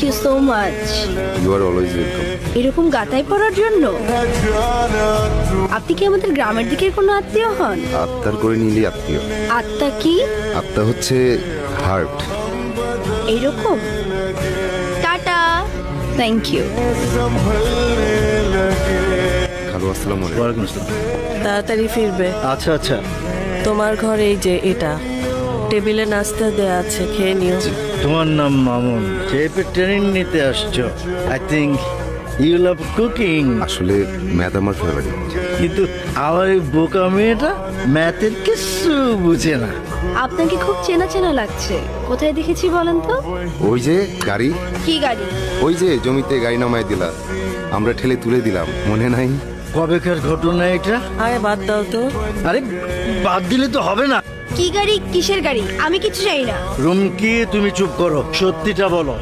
You so much. You are always welcome. এরকম গাতায় পড়ার জন্য? আপনি কি আমাদের গ্রামের দিকের কোনো আত্মীয় হন? আত্মার করে নিলি আত্মীয়। আত্মা কি? আত্মা হচ্ছে হার্ট। এইরকম? টাটা। Thank you. হ্যালো, আসসালামু আলাইকুম। ওয়ালাইকুম আসসালাম। তাড়াতাড়ি ফিরবে। আচ্ছা আচ্ছা। তোমার ঘরে এই যে এটা টেবিলে নাস্তা দেয়া আছে, খেয়ে নিও। তোমার নাম মামুন, শেফে ট্রেনিং নিতে আসছো। I think you love cooking. আসলে ম্যাথ আমার ফেভারিট। কিন্তু আমার এই বোকা মেয়েটা ম্যাথের কিছু বুঝে না। আপনাকে খুব চেনা চেনা লাগছে। কোথায় দেখেছি বলেন তো? ওই যে গাড়ি, কি গাড়ি? ওই যে জমিতে গাড়ি নামায় দিলা, আমরা ঠেলে তুলে দিলাম, মনে নাই? কবেকার ঘটনা এটা? আরে বাদ দাও তো। আরে বাদ দিলে তো হবে না। কি গাড়ি? কিসের গাড়ি? আমি কিছু চাই না। রুমকি, তুমি চুপ করো, সত্যিটা বলো।